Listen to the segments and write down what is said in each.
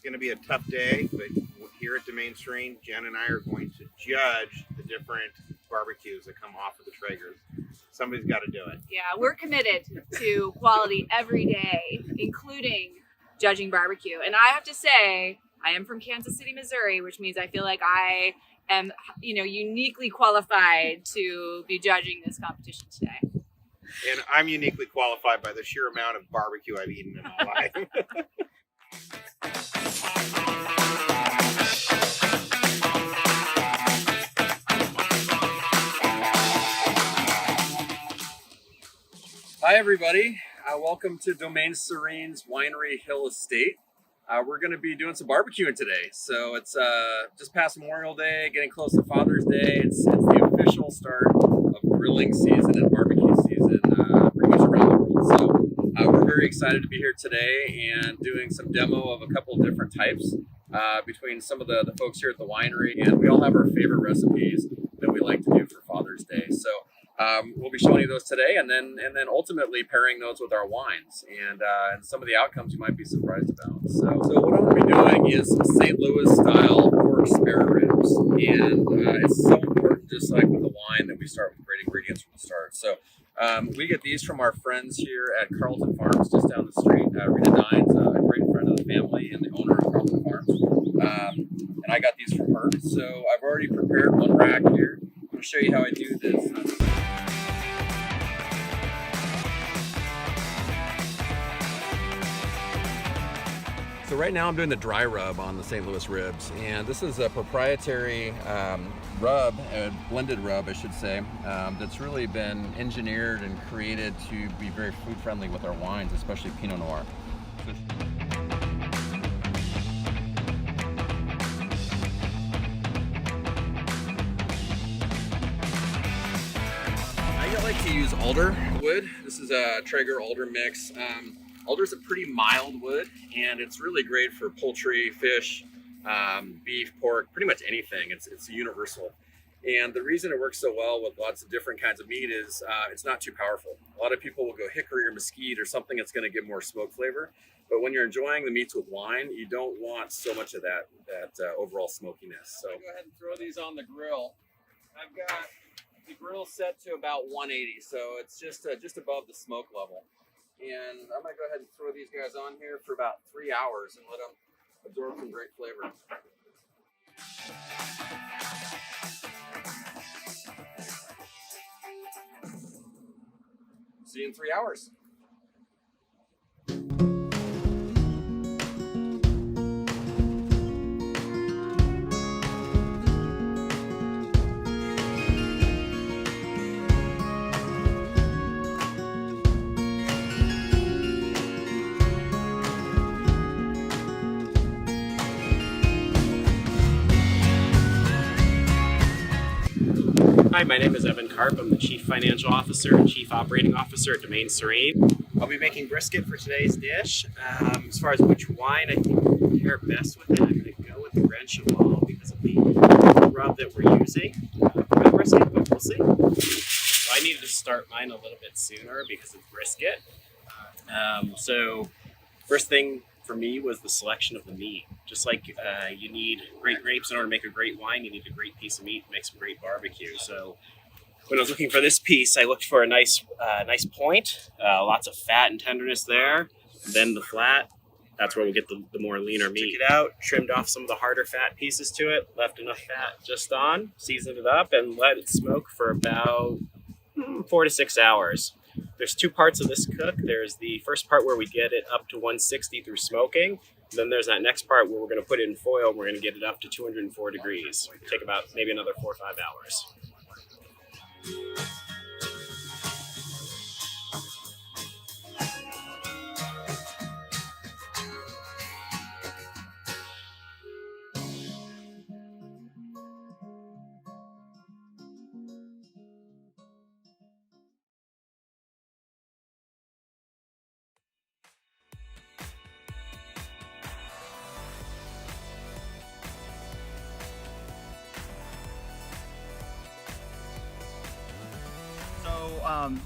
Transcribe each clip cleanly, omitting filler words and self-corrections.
going to be a tough day, but here at Domaine Serene, Jen and I are going to judge the different barbecues that come off of the Traegers. Somebody's got to do it. Yeah, we're committed to quality every day, including judging barbecue. And I have to say, I am from Kansas City, Missouri, which means I feel like I am, uniquely qualified to be judging this competition today. And I'm uniquely qualified by the sheer amount of barbecue I've eaten in my life. Hi everybody, welcome to Domaine Serene's Winery Hill Estate. We're going to be doing some barbecuing today. So it's just past Memorial Day, getting close to Father's Day. It's the official start of grilling season and barbecue season pretty much around the world. So we're very excited to be here today and doing some demo of a couple of different types between some of the folks here at the winery. And we all have our favorite recipes that we like to do for Father's Day. So we'll be showing you those today, and then ultimately pairing those with our wines, and some of the outcomes you might be surprised about. So what I'm going to be doing is some St. Louis style pork spare ribs, and it's so important, just like with the wine, that we start with great ingredients from the start. So we get these from our friends here at Carlton Farms, just down the street. Rita Dines, a great friend of the family and the owner of Carlton Farms, and I got these from her. So I've already prepared one rack here. I'm going to show you how I do this. So right now I'm doing the dry rub on the St. Louis ribs, and this is a proprietary rub, a blended rub I should say, that's really been engineered and created to be very food friendly with our wines, especially Pinot Noir. I like to use alder wood. This is a Traeger alder mix. Alder is a pretty mild wood, and it's really great for poultry, fish, beef, pork, pretty much anything. It's universal. And the reason it works so well with lots of different kinds of meat is it's not too powerful. A lot of people will go hickory or mesquite or something that's going to give more smoke flavor. But when you're enjoying the meats with wine, you don't want so much of that overall smokiness. So go ahead and throw these on the grill. I've got the grill set to about 180, so it's just above the smoke level. And I'm going to go ahead and throw these guys on here for about 3 hours and let them absorb some great flavor. See you in 3 hours. Hi, my name is Evan Karp. I'm the Chief Financial Officer and Chief Operating Officer at Domaine Serene. I'll be making brisket for today's dish. As far as which wine I think will pair best with it, I'm going to go with the Grand Cheval because of the rub that we're using for the brisket, but we'll see. So I needed to start mine a little bit sooner because of brisket. So first thing for me was the selection of the meat. Just like you need great grapes in order to make a great wine, you need a great piece of meat to make some great barbecue. So when I was looking for this piece, I looked for a nice point, lots of fat and tenderness there. Then the flat, that's where we'll get the more leaner meat. Took it out, trimmed off some of the harder fat pieces to it, left enough fat just on, seasoned it up, and let it smoke for about 4 to 6 hours. There's two parts of this cook. There's the first part where we get it up to 160 through smoking. Then there's that next part where we're going to put it in foil and we're going to get it up to 204 degrees. It'll take about maybe another 4 or 5 hours.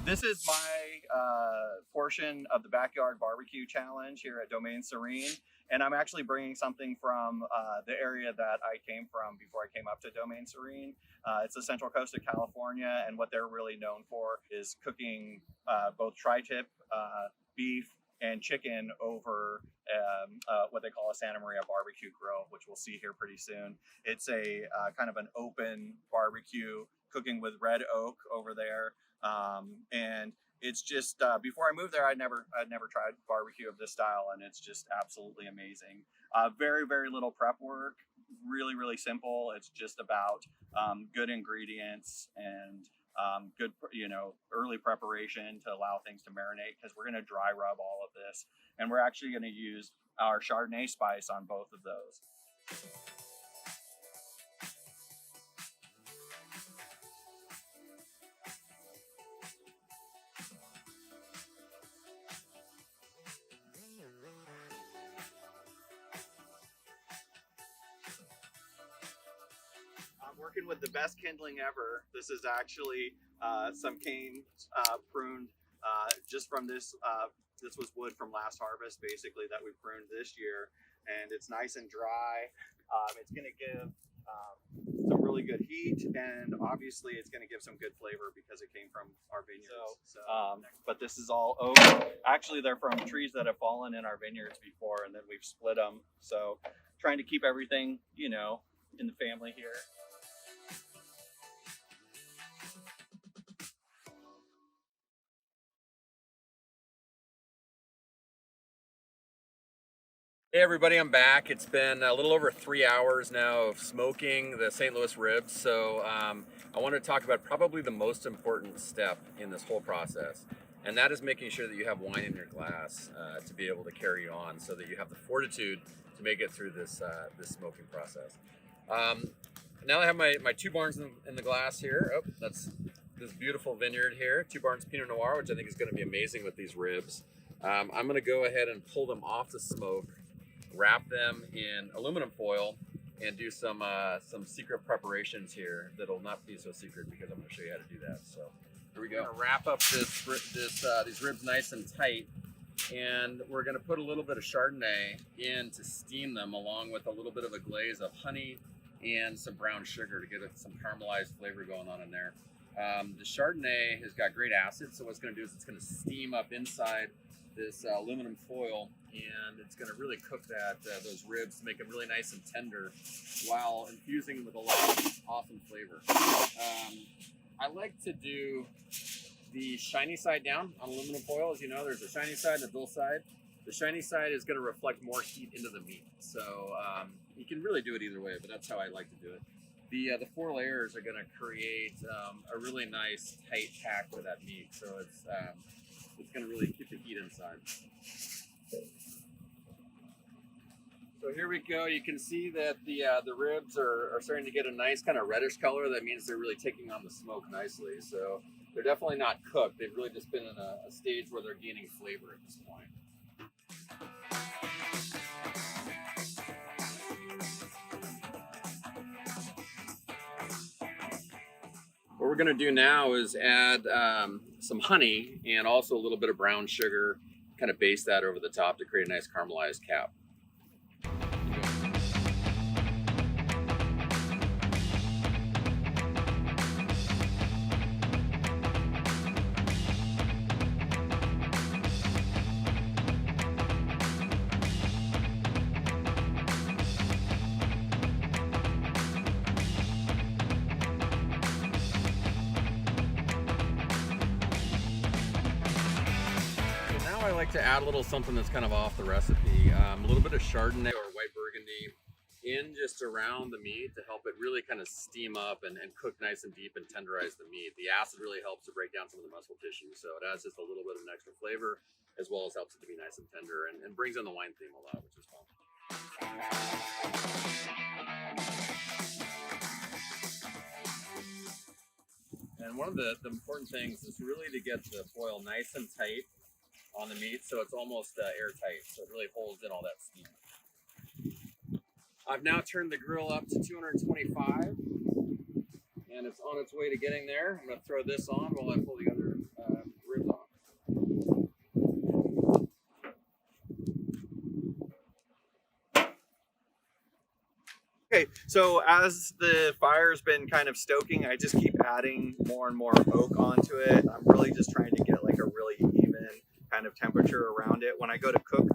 This is my portion of the Backyard Barbecue Challenge here at Domaine Serene. And I'm actually bringing something from the area that I came from before I came up to Domaine Serene. It's the Central Coast of California, and what they're really known for is cooking both tri-tip beef and chicken over what they call a Santa Maria barbecue grill, which we'll see here pretty soon. It's a kind of an open barbecue, cooking with red oak over there. And it's just before I moved there, I'd never tried barbecue of this style, and it's just absolutely amazing. Very, very little prep work, really simple. It's just about good ingredients and good, early preparation to allow things to marinate, because we're going to dry rub all of this, and we're actually going to use our Chardonnay spice on both of those. I'm working with the best kindling ever. This is actually some cane pruned just from this. This was wood from last harvest, basically, that we pruned this year, and it's nice and dry. It's going to give some really good heat, and obviously it's going to give some good flavor because it came from our vineyards. But this is all oak. Actually, they're from trees that have fallen in our vineyards before, and then we've split them. So trying to keep everything, in the family here. Hey everybody, I'm back. It's been a little over 3 hours now of smoking the St. Louis ribs. So I want to talk about probably the most important step in this whole process. And that is making sure that you have wine in your glass to be able to carry on, so that you have the fortitude to make it through this smoking process. Now I have my two barns in the glass here. Oh, that's this beautiful vineyard here. Two Barns Pinot Noir, which I think is going to be amazing with these ribs. I'm going to go ahead and pull them off the smoke, wrap them in aluminum foil, and do some secret preparations here that'll not be so secret, because I'm going to show you how to do that. So here we go. I'm going to wrap up these ribs nice and tight, and we're going to put a little bit of Chardonnay in to steam them, along with a little bit of a glaze of honey and some brown sugar to get some caramelized flavor going on in there. The Chardonnay has got great acid, so what it's going to do is it's going to steam up inside this aluminum foil, and it's going to really cook those ribs to make them really nice and tender, while infusing them with a lot of awesome flavor. I like to do the shiny side down on aluminum foil. As you know, there's a shiny side and a dull side. The shiny side is going to reflect more heat into the meat, so you can really do it either way, but that's how I like to do it. The 4 layers are going to create a really nice tight pack with that meat, so it's going to really keep the heat inside. So here we go. You can see that the ribs are starting to get a nice kind of reddish color. That means they're really taking on the smoke nicely. So they're definitely not cooked. They've really just been in a stage where they're gaining flavor at this point. What we're going to do now is add some honey and also a little bit of brown sugar, kind of base that over the top to create a nice caramelized cap. I like to add a little something that's kind of off the recipe. A little bit of Chardonnay or white Burgundy in just around the meat to help it really kind of steam up and cook nice and deep and tenderize the meat. The acid really helps to break down some of the muscle tissue, so it adds just a little bit of an extra flavor, as well as helps it to be nice and tender, and brings in the wine theme a lot, which is fun. And one of the important things is really to get the foil nice and tight on the meat, so it's almost airtight, so it really holds in all that steam. I've now turned the grill up to 225, and it's on its way to getting there. I'm going to throw this on while I pull the other ribs off. Okay, so as the fire's been kind of stoking, I just keep adding more and more oak onto it. I'm really just trying to get like a really even kind of temperature around it. When I go to cook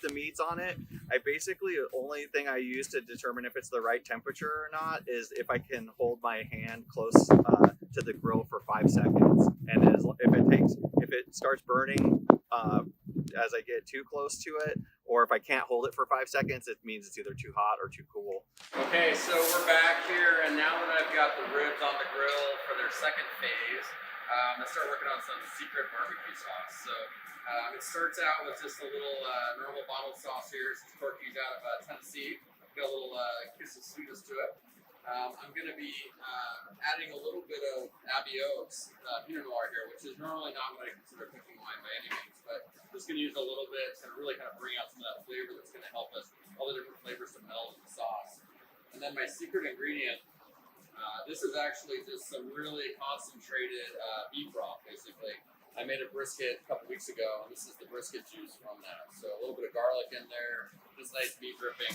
the meats on it, I basically, the only thing I use to determine if it's the right temperature or not is if I can hold my hand close to the grill for 5 seconds. And if it starts burning as I get too close to it, or if I can't hold it for 5 seconds, it means it's either too hot or too cool. Okay, so we're back here, and now that I've got the ribs on the grill for their second phase, I start working on some secret barbecue sauce. So it starts out with just a little normal bottled sauce here. This is Corky's out of Tennessee. Got a little kiss of sweetness to it. I'm going to be adding a little bit of Abbey Oaks Pinot Noir here, which is normally not what I consider cooking wine by any means, but I'm just going to use a little bit to really kind of bring out some of that flavor that's going to help us, all the different flavors to meld in the sauce. And then my secret ingredient, this is actually just some really concentrated beef broth, basically. I made a brisket a couple weeks ago, and this is the brisket juice from that. So a little bit of garlic in there, just nice beef dripping.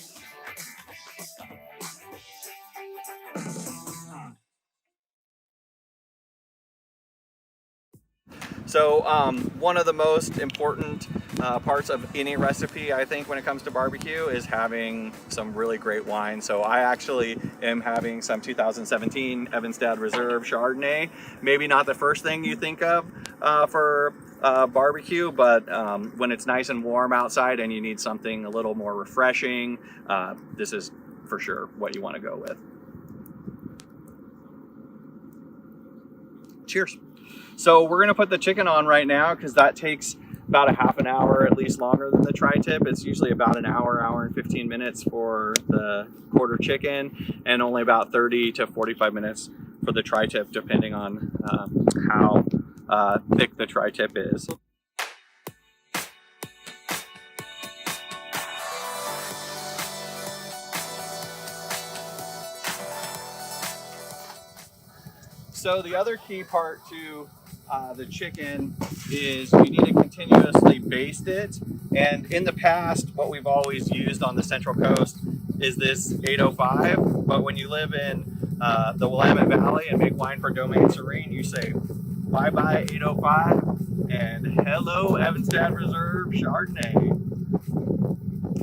So one of the most important parts of any recipe, I think, when it comes to barbecue is having some really great wine. So I actually am having some 2017 Evanstad Reserve Chardonnay. Maybe not the first thing you think of for barbecue, but when it's nice and warm outside and you need something a little more refreshing, this is for sure what you want to go with. Cheers. So we're gonna put the chicken on right now because that takes about a half an hour, at least longer than the tri-tip. It's usually about an hour and 15 minutes for the quarter chicken, and only about 30 to 45 minutes for the tri-tip, depending on how thick the tri-tip is. So the other key part to the chicken is you need to continuously baste it. And in the past, what we've always used on the Central Coast is this 805. But when you live in the Willamette Valley and make wine for Domaine Serene, you say bye-bye 805 and hello Evanstad Reserve Chardonnay.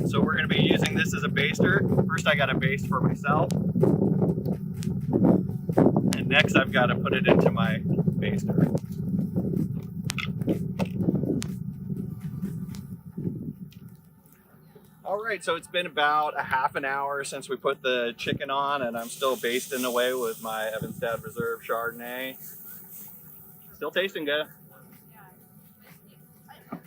So we're going to be using this as a baster. First I got to baste for myself. And next I've got to put it into my baster. All right, so it's been about a half an hour since we put the chicken on, and I'm still basting away with my Evanstad Reserve Chardonnay. Still tasting good.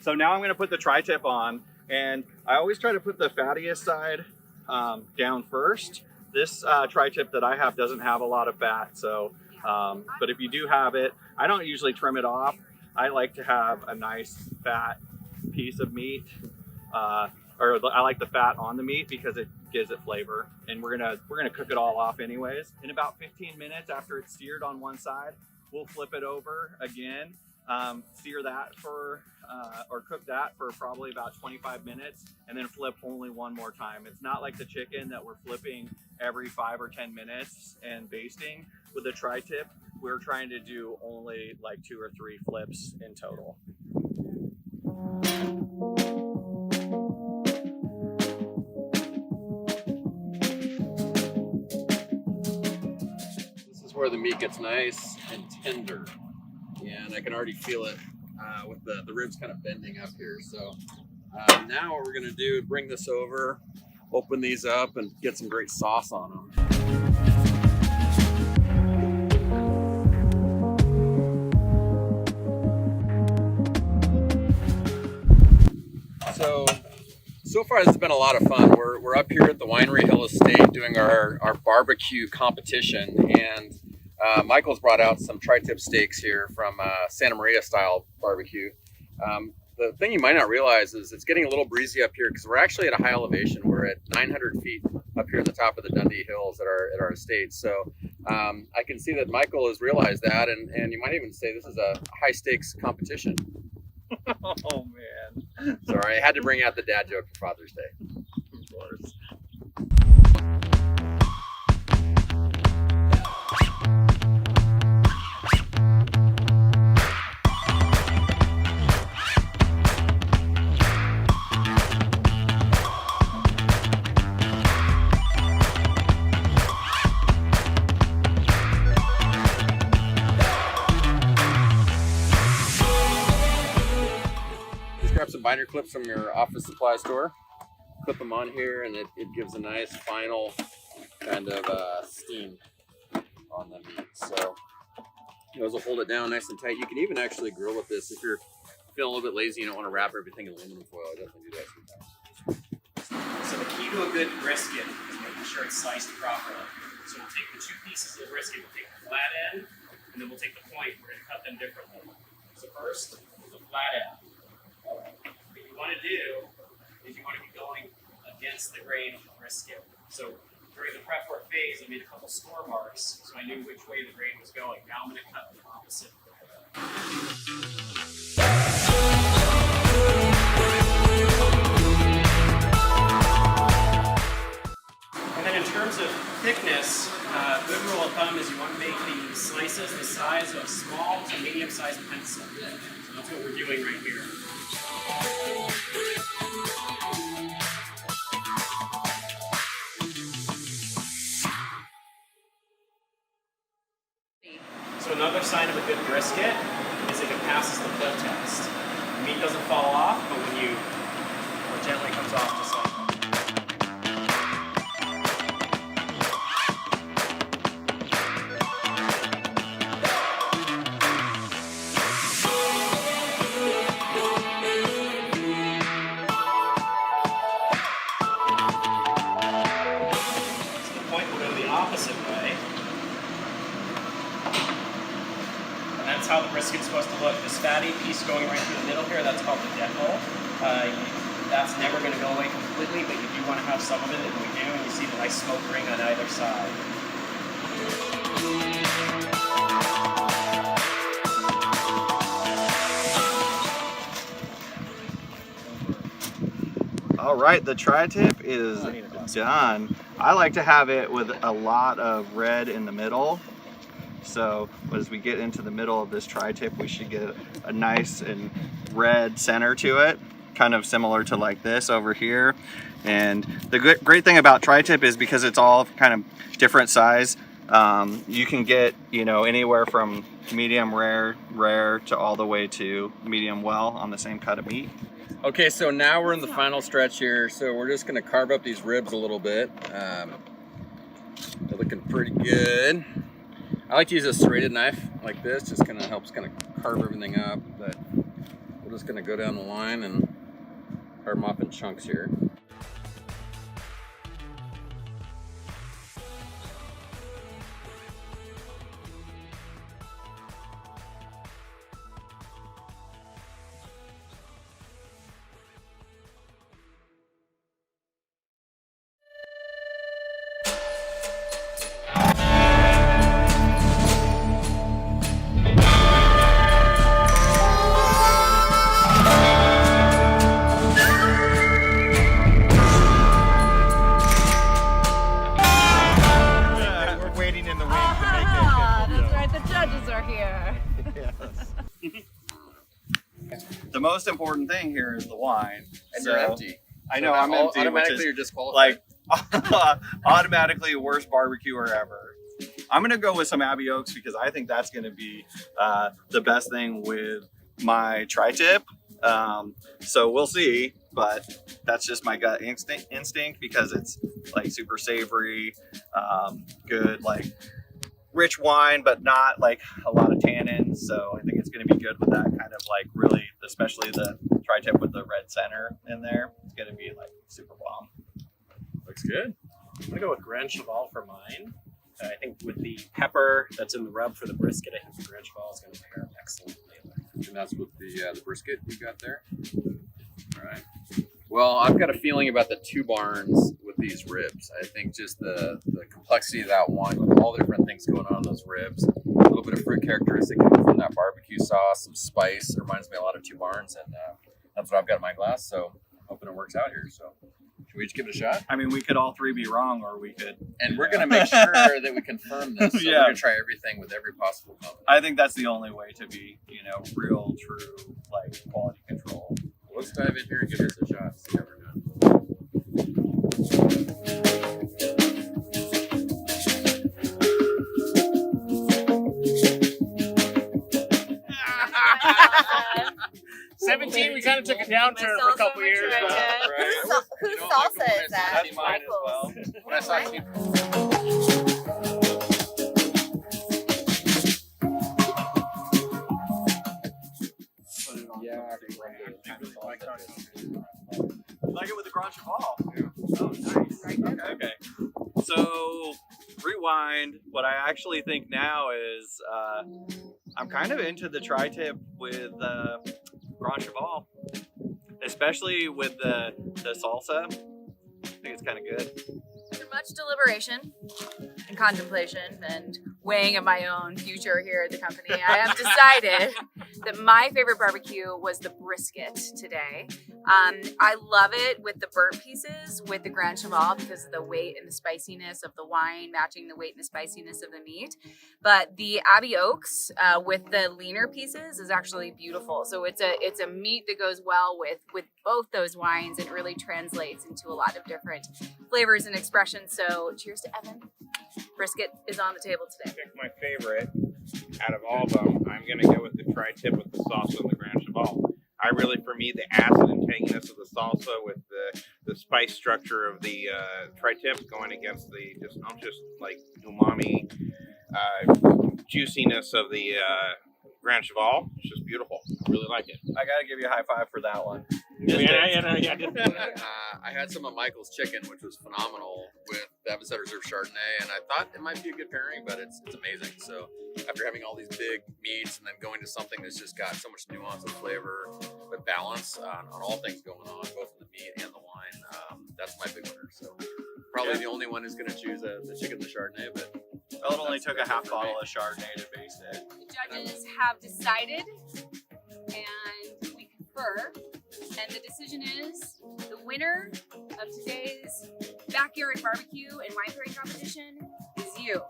So now I'm going to put the tri-tip on, and I always try to put the fattiest side down first. This tri-tip that I have doesn't have a lot of fat, so but if you do have it, I don't usually trim it off. I like to have a nice fat piece of meat, or I like the fat on the meat because it gives it flavor. And we're gonna cook it all off anyways. In about 15 minutes after it's seared on one side, we'll flip it over again, sear that for or cook that for probably about 25 minutes, and then flip only one more time. It's not like the chicken that we're flipping every 5 or 10 minutes and basting. With the tri-tip, we're trying to do only like 2 or 3 flips in total. This is where the meat gets nice and tender, and I can already feel it with the ribs kind of bending up here. So now what we're gonna do is bring this over, open these up, and get some great sauce on them. So far, this has been a lot of fun. We're up here at the Winery Hill Estate doing our barbecue competition, and Michael's brought out some tri-tip steaks here from Santa Maria style barbecue. The thing you might not realize is it's getting a little breezy up here because we're actually at a high elevation. We're at 900 feet up here at the top of the Dundee Hills at our estate. So I can see that Michael has realized that, and you might even say this is a high stakes competition. Oh man. Sorry, I had to bring out the dad joke for Father's Day. Of course. Grab some binder clips from your office supply store, clip them on here, and it gives a nice final kind of steam on the meat. So those will hold it down nice and tight. You can even actually grill with this if you're feeling a little bit lazy. You don't want to wrap everything in aluminum foil. I definitely do that sometimes. So the key to a good brisket is making sure it's sliced properly. So we'll take the two pieces of the brisket, we'll take the flat end, and then we'll take the point. We're going to cut them differently. So first, the flat end. What you want to do is you want to be going against the grain of the brisket. So during the prep work phase, I made a couple score marks so I knew which way the grain was going. Now I'm going to cut the opposite. And then in terms of thickness, good rule of thumb is you want to make the slices the size of small to medium-sized pencil. So that's what we're doing right here. So another sign of a good brisket is if it passes the flip test. The meat doesn't fall off, but when it gently comes off just like that. Opposite way. And that's how the brisket's supposed to look. This fatty piece going right through the middle here, that's called the dead hole. That's never going to go away completely, but you do want to have some of it, and we do, and you see the nice smoke ring on either side. All right, the tri-tip is done. I like to have it with a lot of red in the middle. So as we get into the middle of this tri-tip, we should get a nice and red center to it, kind of similar to like this over here. And the great thing about tri-tip is because it's all kind of different size, you can get, you know, anywhere from medium rare to all the way to medium well on the same cut of meat. Okay, so now we're in the final stretch here. So we're just gonna carve up these ribs a little bit. They're looking pretty good. I like to use a serrated knife like this, just kind of helps kind of carve everything up. But we're just gonna go down the line and carve them up in chunks here. The most important thing here is the wine. And so, you're empty. I know, I'm empty. Automatically, you're disqualified. Like, automatically worst barbecuer ever. I'm gonna go with some Abbey Oaks because I think that's gonna be the best thing with my tri-tip. So we'll see, but that's just my gut instinct because it's like super savory, good, like rich wine, but not like a lot of tannins. So I think it's going to be good with that kind of like really, especially the tri-tip with the red center in there. It's going to be like super bomb. Looks good. I'm gonna go with Grand Cheval for mine. I think with the pepper that's in the rub for the brisket, I think the Grand Cheval is going to pair excellently. And that's with the brisket you got there. All right. Well, I've got a feeling about the two barns with these ribs. I think just the complexity of that one with all the different things going on in those ribs, a little bit of fruit characteristic coming from that barbecue sauce, some spice. It reminds me a lot of two barns, and that's what I've got in my glass. So I'm hoping it works out here. So Should we just give it a shot? I mean, we could all three be wrong, or we could. And we're gonna make sure that we confirm this. So Yeah. we're gonna try everything with every possible company. I think that's the only way to be, real, true, quality control. Let's dive in here and give this a shot. See how we're doing. Uh, 17, we kind of took a downturn for a couple years. Myself, But, Whose salsa is that? That's mine as well. When I saw Team You like it with the Grand Cheval? Oh, nice. Okay. So, rewind. What I actually think now is I'm kind of into the tri-tip with Grand Cheval, especially with the salsa. I think it's kind of good. After much deliberation and contemplation and weighing of my own future here at the company, I have decided that my favorite barbecue was the brisket today. I love it with the burnt pieces with the Grand Cheval because of the weight and the spiciness of the wine matching the weight and the spiciness of the meat. But the Abbey Oaks with the leaner pieces is actually beautiful. So it's a meat that goes well with both those wines and really translates into a lot of different flavors and expressions. So cheers to Evan. Brisket is on the table today. pick my favorite out of all of them. I'm going to go with the tri-tip with the salsa and the Grand Cheval. For me, the acid and tanginess of the salsa with the spice structure of the tri-tip going against the just umami juiciness of the Grand Cheval. It's just beautiful. I really like it. I gotta give you a high five for that one. I had some of Michael's chicken, which was phenomenal, with the Evan Reserve Chardonnay, and I thought it might be a good pairing, but it's amazing. So after having all these big meats and then going to something that's just got so much nuance and flavor, but balance on all things going on, both in the meat and the wine, that's my big winner. So probably the only one who's going to choose the chicken and the Chardonnay, but It only took a half bottle of Chardonnay to base it. The judges have decided, and we confer, and the decision is the winner of today's backyard barbecue and wine pairing competition is you.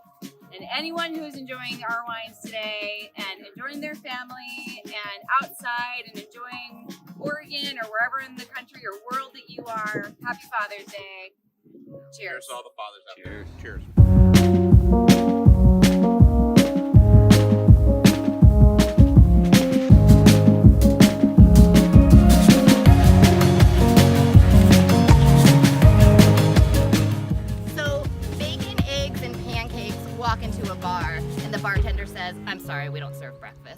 And anyone who's enjoying our wines today and enjoying their family and outside and enjoying Oregon or wherever in the country or world that you are, happy Father's Day. Cheers. To all the fathers out there. Cheers. So, bacon, eggs, and pancakes walk into a bar, and the bartender says, "I'm sorry, we don't serve breakfast."